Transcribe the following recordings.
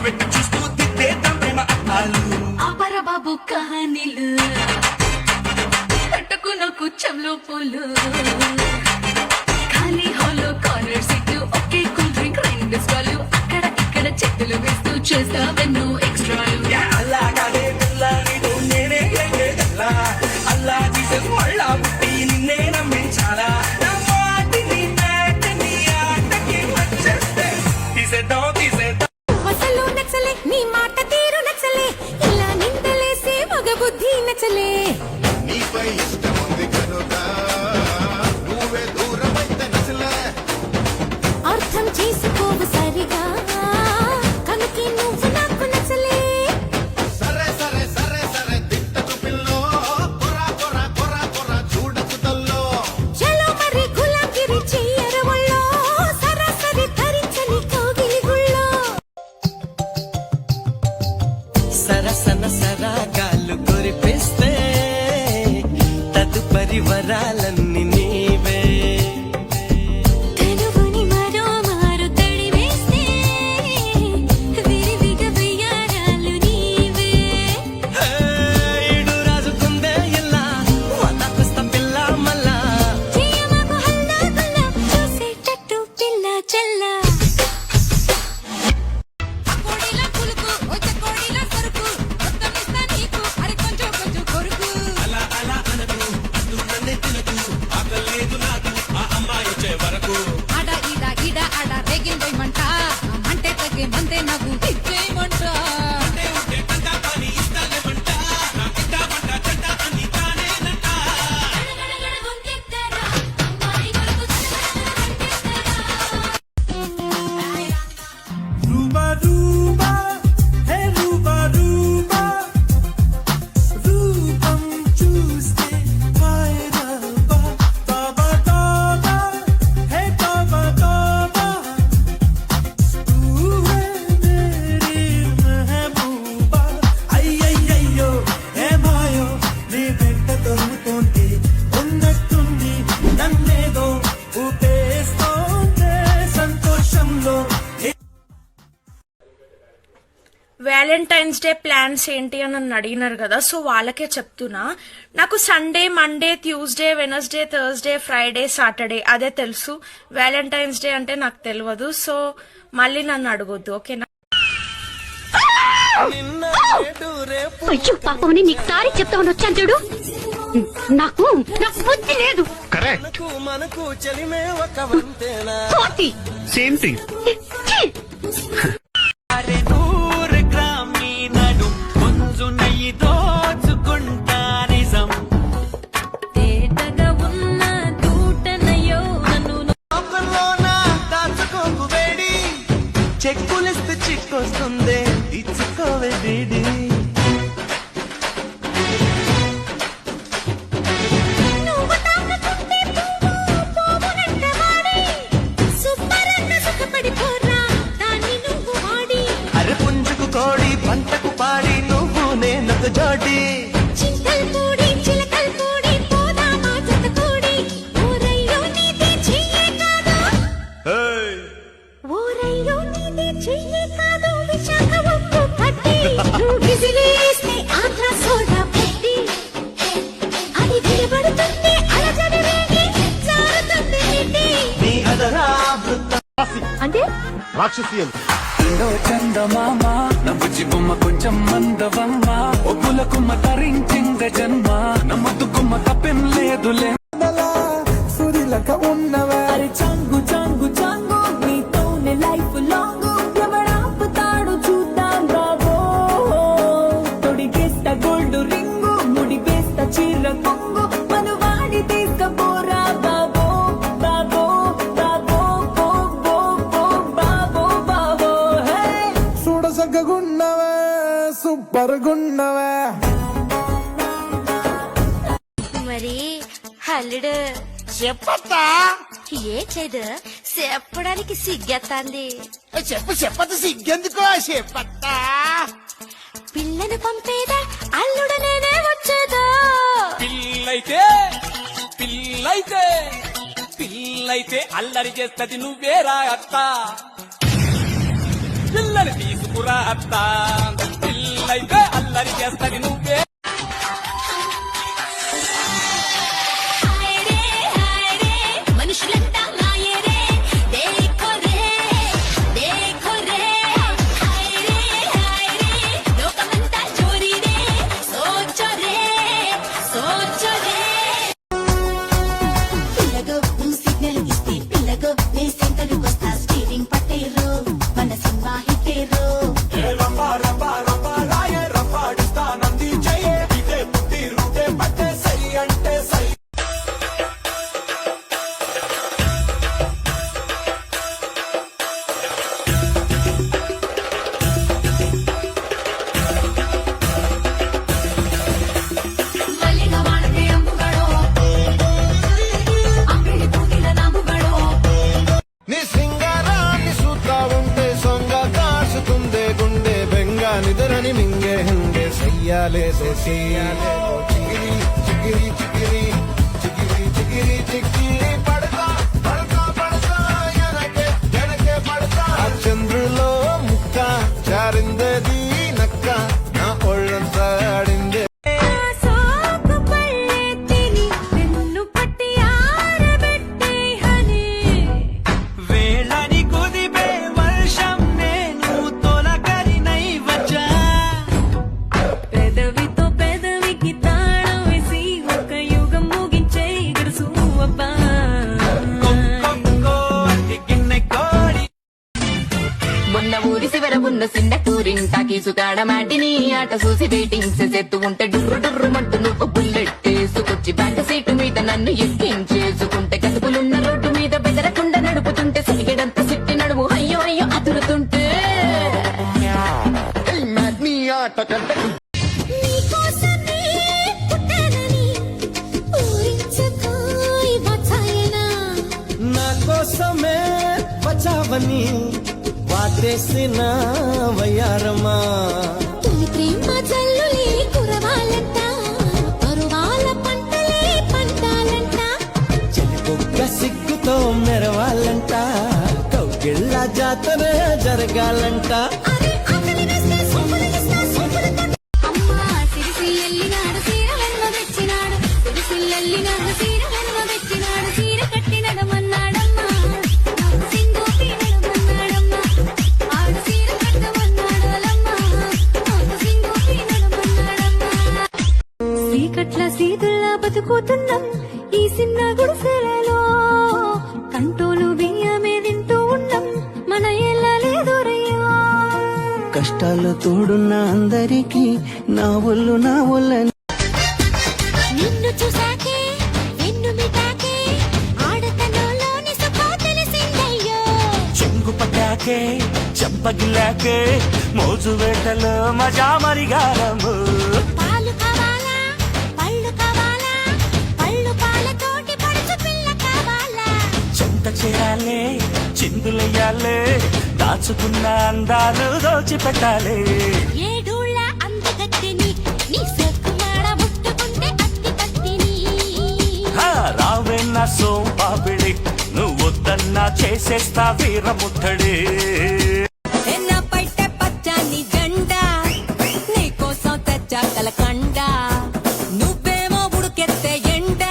పెట్టి చూస్తూ తిట్టేద్దాం ప్రేమ అర్థాలు. ఆపర బాబు కహానీలు పట్టుకున్న కుచ్చంలో పూలు ఖాళీ హాల్లో కార్నర్ సీట్లు ఒకే కూల్ డ్రింక్ రెండు స్టాలు అక్కడ ఇక్కడ చెట్టులు వేస్తూ చేస్తావెన్నో ఎక్స్ట్రాలు. అల్లాగానే పిల్లాడితో నేనే గెలిచేదల్లా అల్లా జీసస్ మళ్ళా పుట్టి నిన్నే నమ్మించాలా నా మాటిని నాటని ఆటకి వచ్చేస్తే తీసేద్దాం తీసేద్దాం. అసలు నచ్చలే నీ మాట తీరు నచ్చలే ఇలా నిందలేసే మగ బుద్ధి నచ్చలే. నీపై ఇష్టం ఉంది కనుక నువ్వే దూరమైతే నచ్చలే. అర్థం చేసుకోవు సరిగా కనుకే నువ్వు నాకు నచ్చలే. సరే సరే సరే సరే తిట్టకు పిల్లో కొరా కొరా కొరా కొరా చూడకు తల్లో. చలో మరి గులాంగిరి చెయ్యర ఒళ్ళో సరాసరి ధరించని కౌగిలి గుళ్ళో. సరసన సరాగాలు కురిపిస్తే తదుపరి వరాలన్నీ నీవే. తనువుని మరో మారు తడి వేస్తే విరివిగా వెయ్యారాలు నీవే. ఈడు రాజుకుందే ఇలా వదకొస్త పిల్ల మళ్ళా. చేయమకు హల్లా గుల్లా చూసేటట్టు పిల్ల చెల్ల. కోడిలా పులుకు వచ్చ కోడిలా సరుకు మొత్తమిస్తా నీకు అరే కొంచెం కొంచెం కొరుకు. అలా అలా అనకు అటు నన్నే తినకు ఆకలేదు నాకు ఆ అమ్మాయి వచ్చే వరకు. ఆడ ఈడ ఈడ ఆడ రేగిందోయమంట అంటే తగ్గే మందే నవ్వు ఇచ్చేయమంట. ఉంటే ఉంటే కంట పని ఇస్తాలేమంట నా కిట్ట పంట చెడ్డ అని తానేనంట. రూబా రూబా హే రూబా రూబా రూపం చూస్తే వైరల్బా తాబా తాబా హే తాబా తాబా తూవే మేరీ మెహబూబా. అయ్యయ్యయ్యో హే మాయో నీ వెంట దొరుకుతోంది ఉన్నట్టుండి నన్నేదో ఊపేస్తోందే సంతోషంలో. వ్యాలంటైన్స్ డే ప్లాన్స్ ఏంటి అని నన్ను అడిగినారు కదా, సో వాళ్ళకే చెప్తున్నా. నాకు Sunday, Monday, Tuesday, Wednesday, Thursday, Friday, Saturday అదే తెలుసు. వ్యాలంటైన్స్ డే అంటే నాకు తెలియదు, సో మళ్ళీ నన్ను అడగొద్దు, ఓకేనా? అయ్యో పాపమని నీకు సారీ చెప్తామని వచ్చాను చూడు. నాకు బుద్ధి లేదు. మనకు చలిమే ఒక వంతేనా. Same thing. అరే 100 గ్రామ్ నీ నడు కొంచెం నెయ్యి దోచుకుంటా నిజం. తేటగా ఉన్న దూటనయో నన్ను లోకంలోన దాచుకోకు వేడి చెక్కులిస్తే చిక్కొస్తుంది ఇచ్చుకోవే వేడి. నువ్వు తాకుతుంటే పువ్వు పోవునంట వాడి సుబ్బరన్న సుఖపడిపోరా దాన్ని నువ్వు వాడి. అరే పుంజుకు కోడి పంటకు పాడి నువ్వు నేనొక జోడి. చింతల్ పూడి చిలకల్ పూడి పోదామా జత కూడి. ఊరయ్యో నీది చెయ్యే కాదు ఊరయ్యో నీది చెయ్యే కాదు విశాఖ ఉప్పు పట్టి. నువ్వు విసిరేస్తే ఆంధ్ర సోడా పట్టి అది విడబడుతుంది అలజడి రేగి జారుతుంది నీటి. నీ అదరా వృత్త అంటే రాక్షసీయం చందమామ నవ్వుచి బొమ్మ కొంచెం మందవమ్మ ఒప్పుల కుమ్మ తరించింద జన్మ నమ్మద్దు కుమ్మ తప్పేం లేదులే. సురిలక ఉన్నవే అరే చంగు చంగు చంగు నీతోనే లైఫ్ లాంగ్ ఎవడాపుతాడు చూద్దాం బాబో. తొడిగేస్తా గోల్డ్ రింగు ముడిపేస్తా చీర కొంగు మనవాడి తీసుకపోరా బాబో బాబో బాబో బో బో బో బాబో బాబో. హే సుడసగ్గగున్నవే సూపర్గున్నవే. మరి హల్లుడు చెప్పత్తా ఏట్లేదు చెప్పడానికి సిగ్గెత్తాంది. చెప్పు చెప్పదు సిగ్గెందుకో చెప్పత్తా. పిల్లను పంపేదా అల్లుడు నేనే వచ్చేదా. పిల్లైతే పిల్లైతే పిల్లైతే అల్లరి చేస్తది నువ్వేరా అత్త. పిల్లని తీసుకురా అత్త పిల్లైతే అల్లరి చేస్తది నువ్వే మనుషులంతా మాయరే దేఖో రే హాయ్ రే లోకమంతా చోరీ రే సోచో రే పిల్లగో నువ్వు సిగ్నల్ ఇస్తే పిల్లగో నే సెంటర్ వస్తా స్టీరింగ్ పట్టేరో మన సినిమా హిట్టేరో మల్లిగా వాడకే అంబుగడో అంబిడి పూటిల నాంబుగడో నీ సింగారాన్ని చూస్తా ఉంటే సొంగ కాసుకుందే గుండె బెంగ నిదరని మింగే హుండే సయ్యాలే సయ్యాలే చిగిరి చిగిరి చిగిరి చిగిరి చిగిరి చిగిరి పడతా పడతా పడతా ఎనకే ఎనకే పడతా ఆ చంద్రులో ముక్క చారిందది నక్క నా ఒళ్ళంతా ఆడిందే సోకు పళ్ళే తిని నిన్ను పట్టి ఆరబెట్టే హనీ వేళని కుదిపే వర్షం నేను తొలకరినై వచ్చా పెదవితో పెదవికి తాళం వేసి ఒక యుగం ముగించే గడుసు అబ్బా కొక్కో అతి గిన్నె కోడి మొన్న ఊరి చివర ఉన్న చిన్న టూరింగ్ టాకీసు కాడ మాటిని ఆట చూసి వెయిటింగ్ చేసేత్తు ఉంటే డుర్రు డుర్రు మంటూ నువ్వు బుల్లెట్ వేసుకొచ్చి బ్యాక్ సీటు మీద నన్ను ఎక్కించేసుకుంటే గతుకులున్న రోడ్డు మీద బెదరకుండా నడుపుతుంటే సరిగడంత సిట్టి నడుము అయ్యో అయ్యో అదురుతుంటే నీ ఆట కంటే నా కోసమే బచావని వాటేసిన వయ్యారమ్మా ప్రేమ జల్లులే కురవాలంట పరువాల పంటలే పంటాలంట చెలిపొక్క సిగ్గుతో మెరవాలంట కౌగిళ్ళ జాతర జరగాలంట అమ్మా సిరిసి ఎల్లినాడు సీర వెన్మ తెచ్చినాడు సిరిసిల్లెల్లినాడు సీర వెన్మ తెచ్చినాడు సీర కట్టినడమన్నాడమ్మా నాకు సింగు పీనడమన్నాడమ్మా ఆడు సీర కట్టమన్నాడోలమ్మా నాకు సింగు పీనడమన్నాడమ్మా చీకట్ల సీతుల్లా బతుకుతున్నాం ఈ చిన్న గుడిసెలలో కంటోలు బియ్యమే తింటూ ఉన్నాం మన ఎలా లేదోరయ్యా కష్టాలు తోడున్న అందరికీ నా ఒళ్ళు నిన్ను చూసాకే వెన్ను మిటాకే ఆడతనంలోని సుఖం తెలిసిందయ్యో చెంగు పట్టాకే చెంపగిల్లాకే మోజు వేటలో మజా మరిగారము పాలు కావాలా పళ్ళు కావాలా పళ్ళు పాలతోటి పడుచు పిల్ల కావాలా చెంత చేయాలే చిందులెయ్యాలే దాచుకున్న అందాలు దోచిపెట్టాలి ఏడూళ్ళ అందగత్తెని నీ సొక్కుమాడ ముట్టుకుంటే అత్తి కత్తిని రావే నా సోంపాపిడి నువ్వు వద్దన్నా చేసేస్తా వీరముట్టడి ఎన్న పట్టె పచ్చని జెండా నీకోసం తెచ్చా కలకండ నువ్వేమో ఉడుకెత్తే ఎండ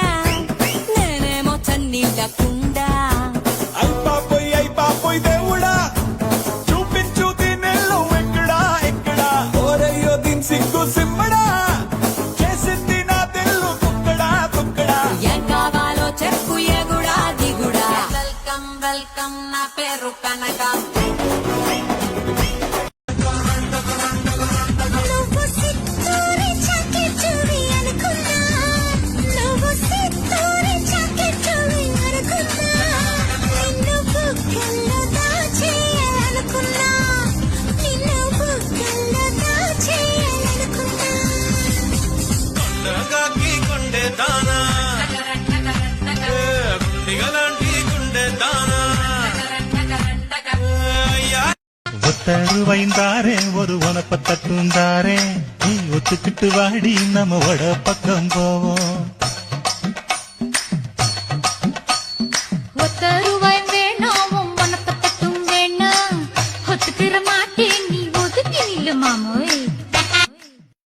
నేనేమో చన్నీళ్ళ కుండ అయిపోయి దేవుడా చూపించు దీనెల్లో ఎక్కడా ఎక్కడా ఓరయ్యో దీని సిగ్గు సిమ్మడా చేసింది నా తెల్లు కుక్కడా కుక్కడా ఏం కావాలో చెప్పు ఎగుడా దిగుడా వెల్కమ్ వెల్కమ్ నా పేరు కనక నువ్వు సిత్తూరి చాకిచూరి అనుకున్నా నువ్వు సిత్తూరి చాకిచూరి అనుకున్నా నిన్ను బుగ్గల్లో దాచేయాలనుకున్నా నిన్ను బుగ్గల్లో దాచేయాలనుకున్నా కొండగాకి కొండే దానా గుండిగలాంటి గుండె దానా ஒத்தருவைந்தாரே ஒரு உனப்ப தட்டுந்தாரே நீ ஒத்துக்கிட்டு வாடி நம்ம வட பக்கம் போவோம் ஒத்தருவாய் வேணாவும் உனக்கு தட்டும் வேணா ஒத்துக்கிற மாட்டேன் ఇల్లు మామోయ్